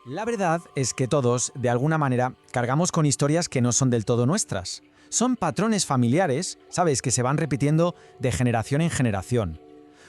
La verdad es que todos, de alguna manera, cargamos con historias que no son del todo nuestras. Son patrones familiares, ¿sabes?, que se van repitiendo de generación en generación.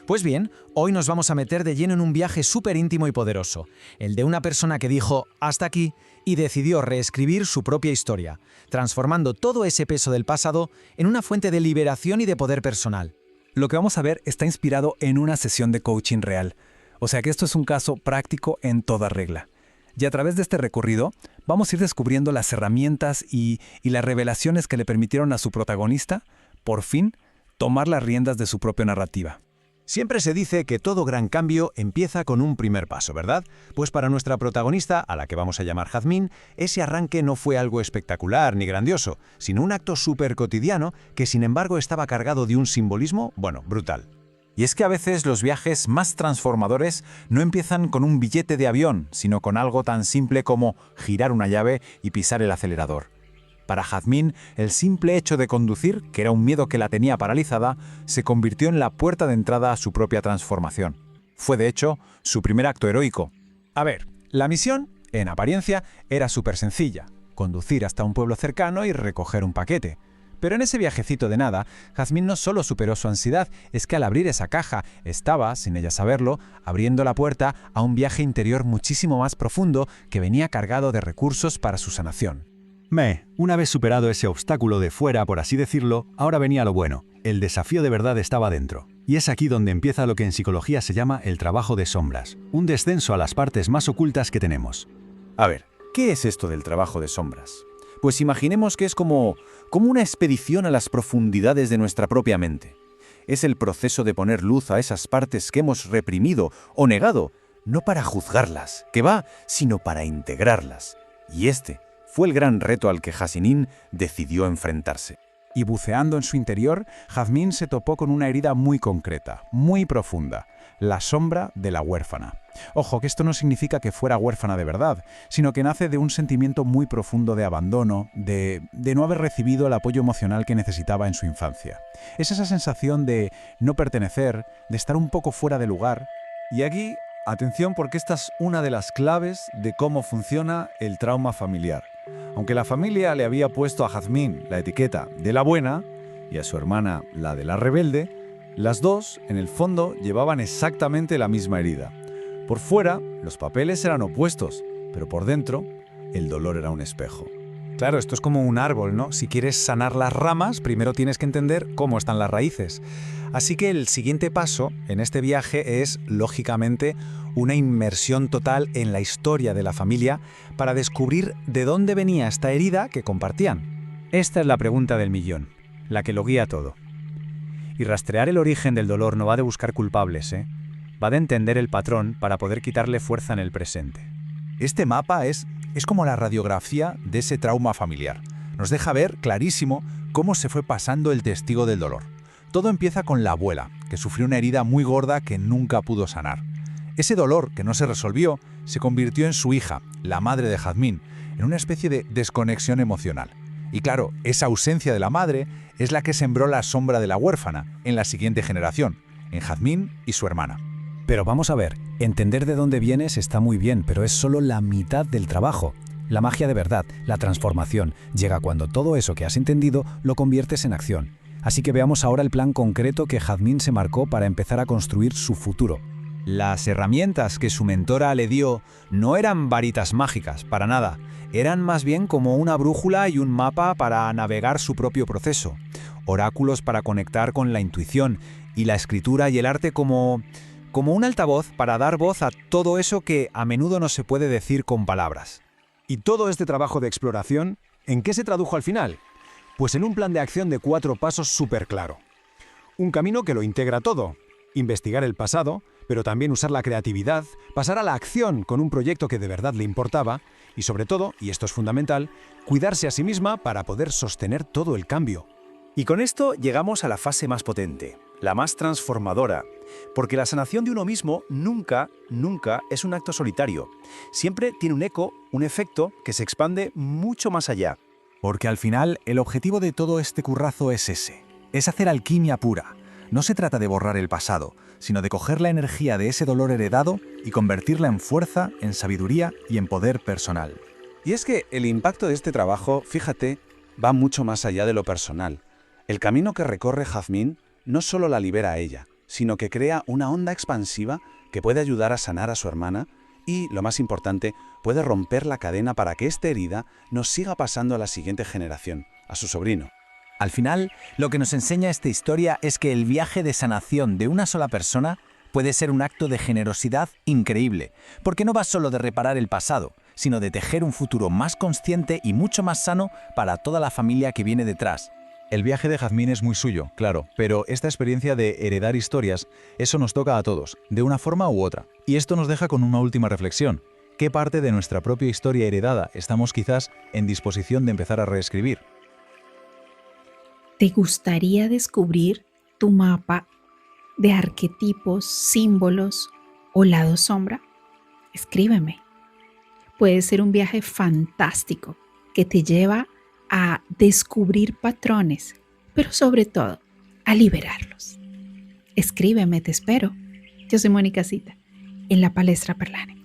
Pues bien, hoy nos vamos a meter de lleno en un viaje súper íntimo y poderoso, el de una persona que dijo «hasta aquí» y decidió reescribir su propia historia, transformando todo ese peso del pasado en una fuente de liberación y de poder personal. Lo que vamos a ver está inspirado en una sesión de coaching real. O sea que esto es un caso práctico en toda regla. Y a través de este recorrido, vamos a ir descubriendo las herramientas y las revelaciones que le permitieron a su protagonista, por fin, tomar las riendas de su propia narrativa. Siempre se dice que todo gran cambio empieza con un primer paso, ¿verdad? Pues para nuestra protagonista, a la que vamos a llamar Jazmín, ese arranque no fue algo espectacular ni grandioso, sino un acto súper cotidiano que sin embargo estaba cargado de un simbolismo, brutal. Y es que a veces los viajes más transformadores no empiezan con un billete de avión, sino con algo tan simple como girar una llave y pisar el acelerador. Para Jazmín, el simple hecho de conducir, que era un miedo que la tenía paralizada, se convirtió en la puerta de entrada a su propia transformación. Fue, de hecho, su primer acto heroico. A ver, la misión, en apariencia, era súper sencilla: conducir hasta un pueblo cercano y recoger un paquete. Pero en ese viajecito de nada, Jazmín no solo superó su ansiedad, es que al abrir esa caja estaba, sin ella saberlo, abriendo la puerta a un viaje interior muchísimo más profundo que venía cargado de recursos para su sanación. Una vez superado ese obstáculo de fuera, por así decirlo, ahora venía lo bueno. El desafío de verdad estaba dentro. Y es aquí donde empieza lo que en psicología se llama el trabajo de sombras, un descenso a las partes más ocultas que tenemos. A ver, ¿qué es esto del trabajo de sombras? Pues imaginemos que es como una expedición a las profundidades de nuestra propia mente. Es el proceso de poner luz a esas partes que hemos reprimido o negado, no para juzgarlas, que va, sino para integrarlas. Y este fue el gran reto al que Jazmín decidió enfrentarse. Y buceando en su interior, Jazmín se topó con una herida muy concreta, muy profunda: la sombra de la huérfana. Ojo, que esto no significa que fuera huérfana de verdad, sino que nace de un sentimiento muy profundo de abandono, de no haber recibido el apoyo emocional que necesitaba en su infancia. Es esa sensación de no pertenecer, de estar un poco fuera de lugar. Y aquí, atención, porque esta es una de las claves de cómo funciona el trauma familiar. Aunque la familia le había puesto a Jazmín la etiqueta de la buena y a su hermana la de la rebelde, las dos, en el fondo, llevaban exactamente la misma herida. Por fuera, los papeles eran opuestos, pero por dentro, el dolor era un espejo. Claro, esto es como un árbol, ¿no? Si quieres sanar las ramas, primero tienes que entender cómo están las raíces. Así que el siguiente paso en este viaje es, lógicamente, una inmersión total en la historia de la familia para descubrir de dónde venía esta herida que compartían. Esta es la pregunta del millón, la que lo guía todo. Y rastrear el origen del dolor no va de buscar culpables, va de entender el patrón para poder quitarle fuerza en el presente. Este mapa es como la radiografía de ese trauma familiar. Nos deja ver clarísimo cómo se fue pasando el testigo del dolor. Todo empieza con la abuela, que sufrió una herida muy gorda que nunca pudo sanar. Ese dolor que no se resolvió se convirtió en su hija, la madre de Jazmín, en una especie de desconexión emocional. Y claro, esa ausencia de la madre es la que sembró la sombra de la huérfana en la siguiente generación, en Jazmín y su hermana. Pero vamos a ver, entender de dónde vienes está muy bien, pero es solo la mitad del trabajo. La magia de verdad, la transformación, llega cuando todo eso que has entendido lo conviertes en acción. Así que veamos ahora el plan concreto que Jazmín se marcó para empezar a construir su futuro. Las herramientas que su mentora le dio no eran varitas mágicas, para nada. Eran más bien como una brújula y un mapa para navegar su propio proceso. Oráculos para conectar con la intuición y la escritura y el arte como un altavoz para dar voz a todo eso que a menudo no se puede decir con palabras. Y todo este trabajo de exploración, ¿en qué se tradujo al final? Pues en un plan de acción de 4 pasos súper claro. Un camino que lo integra todo: investigar el pasado, pero también usar la creatividad, pasar a la acción con un proyecto que de verdad le importaba y, sobre todo, y esto es fundamental, cuidarse a sí misma para poder sostener todo el cambio. Y con esto llegamos a la fase más potente, la más transformadora, porque la sanación de uno mismo nunca es un acto solitario. Siempre tiene un eco, un efecto que se expande mucho más allá. Porque al final el objetivo de todo este currazo es ese, es hacer alquimia pura, No se trata de borrar el pasado, sino de coger la energía de ese dolor heredado y convertirla en fuerza, en sabiduría y en poder personal. Y es que el impacto de este trabajo, fíjate, va mucho más allá de lo personal. El camino que recorre Jazmín no solo la libera a ella, sino que crea una onda expansiva que puede ayudar a sanar a su hermana y, lo más importante, puede romper la cadena para que esta herida nos siga pasando a la siguiente generación, a su sobrino. Al final, lo que nos enseña esta historia es que el viaje de sanación de una sola persona puede ser un acto de generosidad increíble, porque no va solo de reparar el pasado, sino de tejer un futuro más consciente y mucho más sano para toda la familia que viene detrás. El viaje de Jazmín es muy suyo, claro, pero esta experiencia de heredar historias, eso nos toca a todos, de una forma u otra. Y esto nos deja con una última reflexión. ¿Qué parte de nuestra propia historia heredada estamos quizás en disposición de empezar a reescribir? ¿Te gustaría descubrir tu mapa de arquetipos, símbolos o lado sombra? Escríbeme. Puede ser un viaje fantástico que te lleva a descubrir patrones, pero sobre todo a liberarlos. Escríbeme, te espero. Yo soy Mónica Cita, en la Palestra Parlane.